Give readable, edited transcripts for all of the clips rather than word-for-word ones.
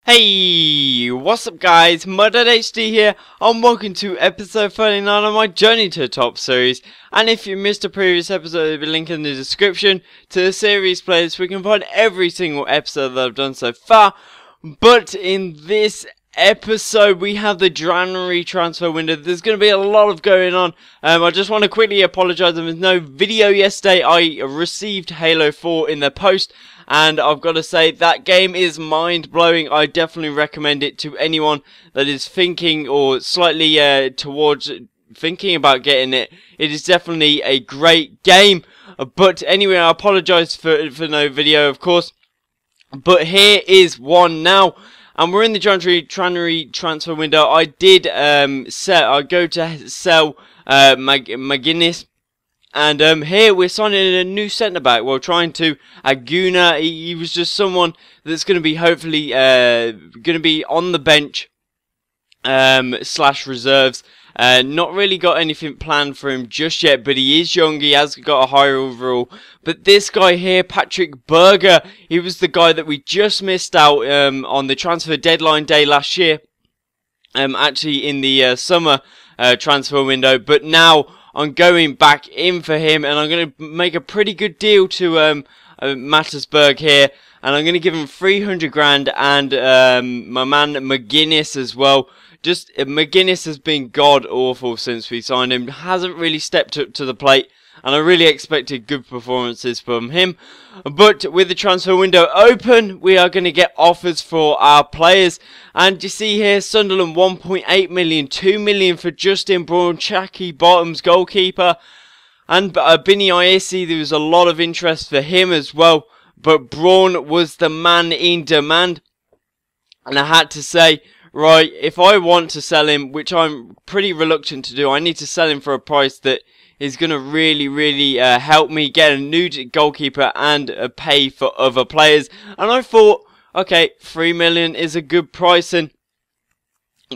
Hey, what's up guys, MudHD here, and welcome to episode 39 of my journey to the top series. And if you missed a previous episode, there'll be a link in the description to the series playlist where you can find every single episode that I've done so far. But in this episode we have the January transfer window. There's going to be a lot of going on. I just want to quickly apologise, there was no video yesterday. I received Halo 4 in the post, and I've got to say that game is mind-blowing. I definitely recommend it to anyone that is thinking or slightly towards thinking about getting it. It is definitely a great game. But anyway, I apologise for no video, of course. But here is one now. And we're in the January transfer window. I did go to sell McGuinness. And here we're signing a new centre back. We're trying to Aguna. He was just someone that's going to be hopefully going to be on the bench slash reserves. Not really got anything planned for him just yet, but he is young. He has got a higher overall. But this guy here, Patrick Berger, he was the guy that we just missed out on the transfer deadline day last year. Actually in the summer transfer window, but now I'm going back in for him, and I'm going to make a pretty good deal to Mattersburg here, and I'm going to give him 300 grand and my man McGuinness as well. Just McGuinness has been god awful since we signed him, hasn't really stepped up to the plate, and I really expected good performances from him. But with the transfer window open, we are going to get offers for our players. And you see here, Sunderland 1.8 million, 2 million for Justin Braun, Chucky Bottoms goalkeeper. And Bini Iesi, there was a lot of interest for him as well. But Braun was the man in demand. And I had to say, right, if I want to sell him, which I'm pretty reluctant to do, I need to sell him for a price that is going to really help me get a new goalkeeper and pay for other players. And I thought, okay, 3 million is a good price, and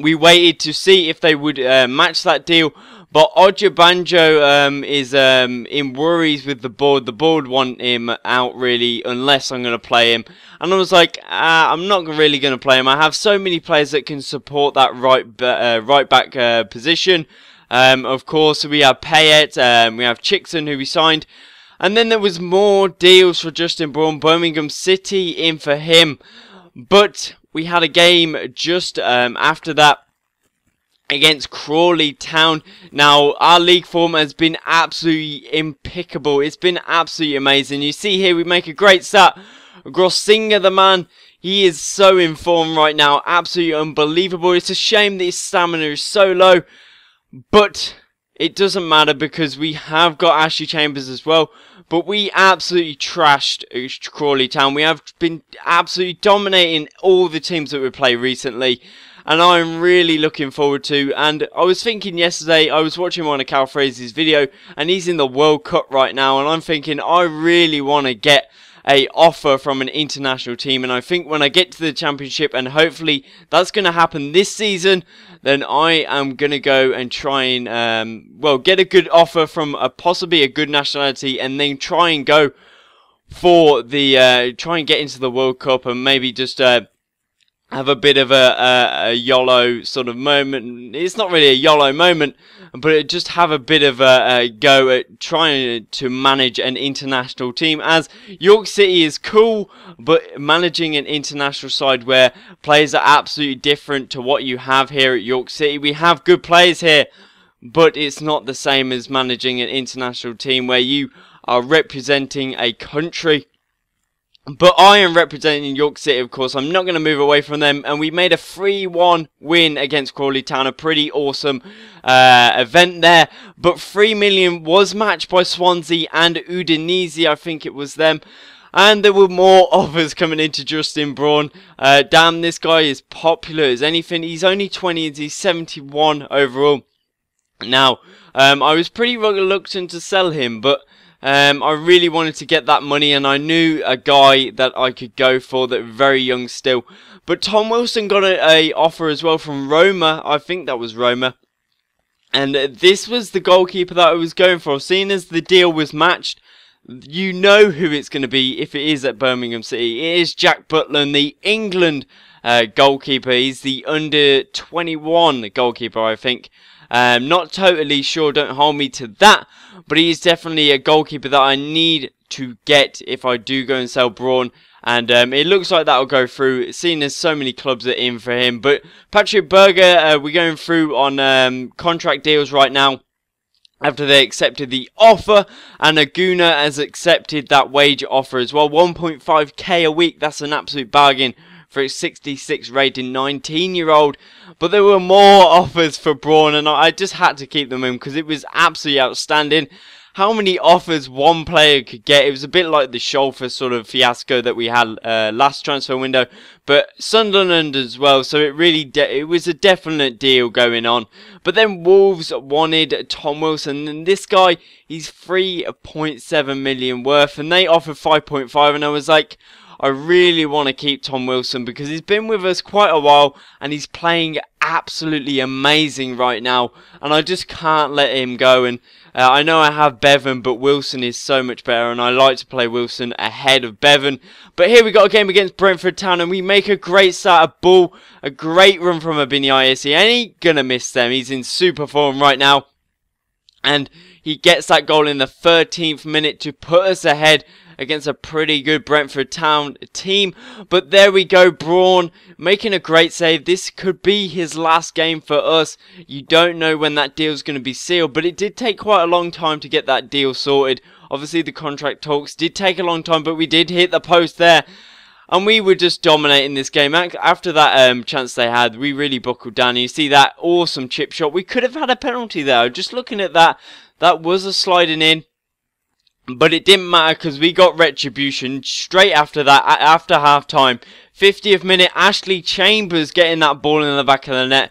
we waited to see if they would match that deal. But Ojabanjo is in worries with the board. The board want him out really, unless I'm going to play him. And I was like, I'm not really going to play him. I have so many players that can support that right back position. Of course, we have Payet, we have Chickson, who we signed. And then there was more deals for Justin Braun, Birmingham City in for him. But we had a game just after that against Crawley Town. Now, our league form has been absolutely impeccable. It's been absolutely amazing. You see here, we make a great start. Grossinga, the man, he is so in form right now. Absolutely unbelievable. It's a shame that his stamina is so low. But it doesn't matter because we have got Ashley Chambers as well. But we absolutely trashed Crawley Town. We have been absolutely dominating all the teams that we play recently. And I'm really looking forward to. And I was thinking yesterday, I was watching one of Cal Fraser's video, and he's in the World Cup right now. And I'm thinking, I really want to get a offer from an international team, and I think when I get to the championship, and hopefully that's going to happen this season, then I am going to go and try and well, get a good offer from possibly a good nationality, and then try and go for the try and get into the World Cup, and maybe just have a bit of a YOLO sort of moment. It's not really a YOLO moment, but just have a bit of a go at trying to manage an international team, as York City is cool, but managing an international side where players are absolutely different to what you have here at York City. We have good players here, but it's not the same as managing an international team where you are representing a country. But I am representing York City, of course. I'm not going to move away from them. And we made a 3-1 win against Crawley Town. A pretty awesome event there. But 3 million was matched by Swansea and Udinese. I think it was them. And there were more offers coming into Justin Braun. Damn, this guy is popular as anything. He's only 20 and he's 71 overall. Now, I was pretty reluctant to sell him, but I really wanted to get that money, and I knew a guy that I could go for that was very young still. But Tom Wilson got a offer as well from Roma. I think that was Roma. And this was the goalkeeper that I was going for. Seeing as the deal was matched, you know who it's going to be if it is at Birmingham City. It is Jack Butland, the England goalkeeper. He's the under 21 goalkeeper, I think. Not totally sure, don't hold me to that, but he is definitely a goalkeeper that I need to get if I do go and sell Braun. And it looks like that'll go through, seeing as so many clubs are in for him. But Patrick Berger, we're going through on contract deals right now, after they accepted the offer, and Aguna has accepted that wage offer as well. 1.5k a week, that's an absolute bargain for a 66 rated 19-year-old. But there were more offers for Braun, and I just had to keep them in because it was absolutely outstanding. How many offers one player could get. It was a bit like the Scholfer sort of fiasco that we had last transfer window, but Sunderland as well, so it really it was a definite deal going on. But then Wolves wanted Tom Wilson, and this guy, he's 3.7 million worth, and they offered 5.5, and I was like, I really want to keep Tom Wilson because he's been with us quite a while and he's playing absolutely amazing right now, and I just can't let him go. And I know I have Bevan, but Wilson is so much better, and I like to play Wilson ahead of Bevan. But here we got a game against Brentford Town, and we make a great start of ball, a great run from Abini. He ain't gonna miss them. He's in super form right now, and he gets that goal in the 13th minute to put us ahead against a pretty good Brentford Town team. But there we go, Braun making a great save. This could be his last game for us. You don't know when that deal's going to be sealed, but it did take quite a long time to get that deal sorted. Obviously the contract talks did take a long time, but we did hit the post there. And we were just dominating this game. After that chance they had, we really buckled down. You see that awesome chip shot. We could have had a penalty there. Just looking at that, that was a sliding in. But it didn't matter because we got retribution straight after that, after half-time. 50th minute, Ashley Chambers getting that ball in the back of the net.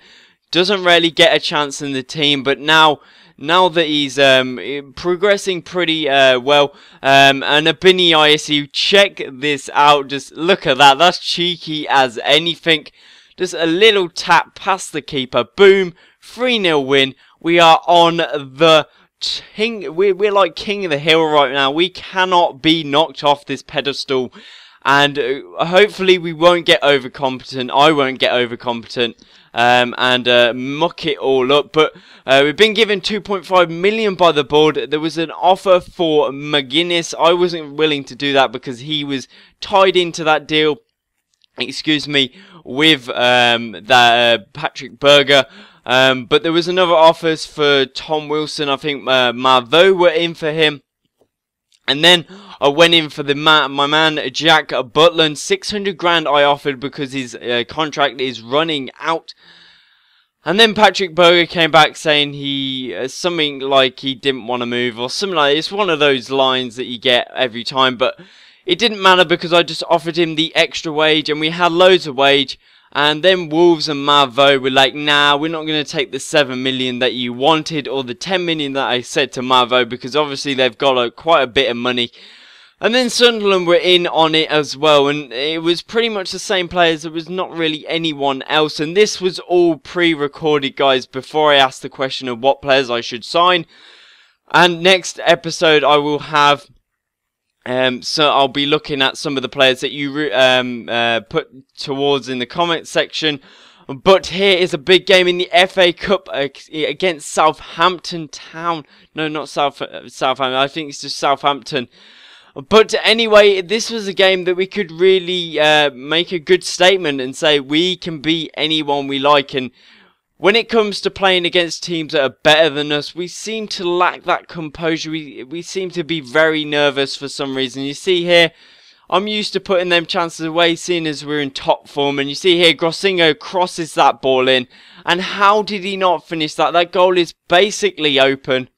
Doesn't really get a chance in the team, but now that he's progressing pretty well, and Abini, check this out. Just look at that. That's cheeky as anything. Just a little tap past the keeper. Boom. 3-0 win. We are on the we're like king of the hill right now. We cannot be knocked off this pedestal, and hopefully we won't get overcompetent. I won't get overcompetent and muck it all up. But we've been given 2.5 million by the board. There was an offer for McGuinness. I wasn't willing to do that because he was tied into that deal, excuse me, with Patrick Berger. But there was another offers for Tom Wilson. I think Marvo were in for him. And then I went in for my man Jack Butland. 600 grand I offered because his contract is running out. And then Patrick Berger came back saying he something like he didn't want to move or something like that. It's one of those lines that you get every time. But it didn't matter because I just offered him the extra wage and we had loads of wage. And then Wolves and Marvo were like, nah, we're not going to take the 7 million that you wanted or the 10 million that I said to Marvo, because obviously they've got quite a bit of money. And then Sunderland were in on it as well, and it was pretty much the same players. There was not really anyone else, and this was all pre-recorded, guys, before I asked the question of what players I should sign. And next episode I will have... so I'll be looking at some of the players that you put towards in the comment section. But here is a big game in the FA Cup against Southampton Town. No, not Southampton. I think it's just Southampton. But anyway, this was a game that we could really make a good statement and say we can beat anyone we like. And when it comes to playing against teams that are better than us, we seem to lack that composure. We seem to be very nervous for some reason. You see here, I'm used to putting them chances away, seeing as we're in top form. And you see here, Grossingo crosses that ball in. And how did he not finish that? That goal is basically open.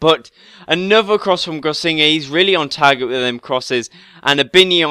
But another cross from Grossingo. He's really on target with them crosses. And Abini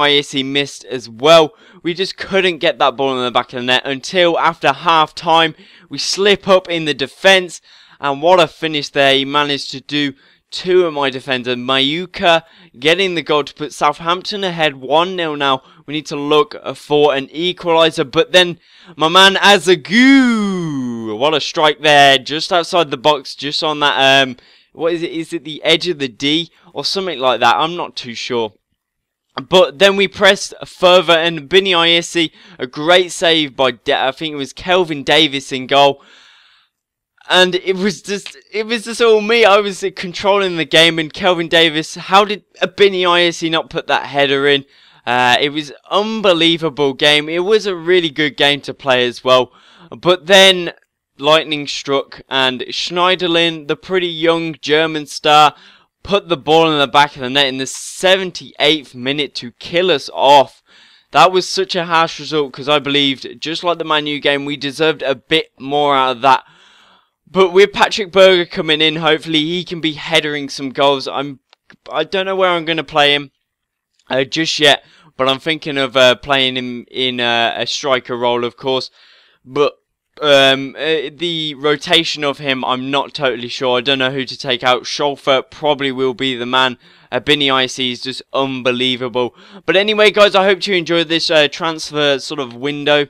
missed as well. We just couldn't get that ball in the back of the net until after half time. We slip up in the defence. And what a finish there. He managed to do two of my defenders. Mayuka getting the goal to put Southampton ahead 1-0 now. We need to look for an equaliser. But then my man Azagu. What a strike there. Just outside the box. Just on that... what is it? Is it the edge of the D? Or something like that. I'm not too sure. But then we pressed further, and Binny Iesi, a great save by I think it was Kelvin Davis in goal. And it was just all me. I was controlling the game, and Kelvin Davis, how did Binny Iesi not put that header in? It was unbelievable game. It was a really good game to play as well. But then lightning struck, and Schneiderlin, the pretty young German star, put the ball in the back of the net in the 78th minute to kill us off. That was such a harsh result, because I believed, just like the Man U game, we deserved a bit more out of that. But with Patrick Berger coming in, hopefully he can be headering some goals. I don't know where I'm going to play him just yet, but I'm thinking of playing him in a striker role, of course. But the rotation of him, I'm not totally sure. I don't know who to take out. Scholfer probably will be the man. Binny Icy is just unbelievable. But anyway, guys, I hope you enjoyed this transfer sort of window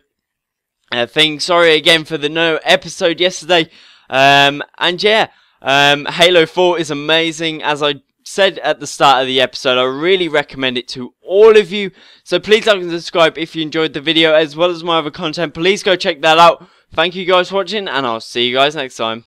thing. Sorry again for the no episode yesterday. And yeah, Halo 4 is amazing. As I said at the start of the episode, I really recommend it to all of you. So please like and subscribe if you enjoyed the video, as well as my other content. Please go check that out. Thank you guys for watching, and I'll see you guys next time.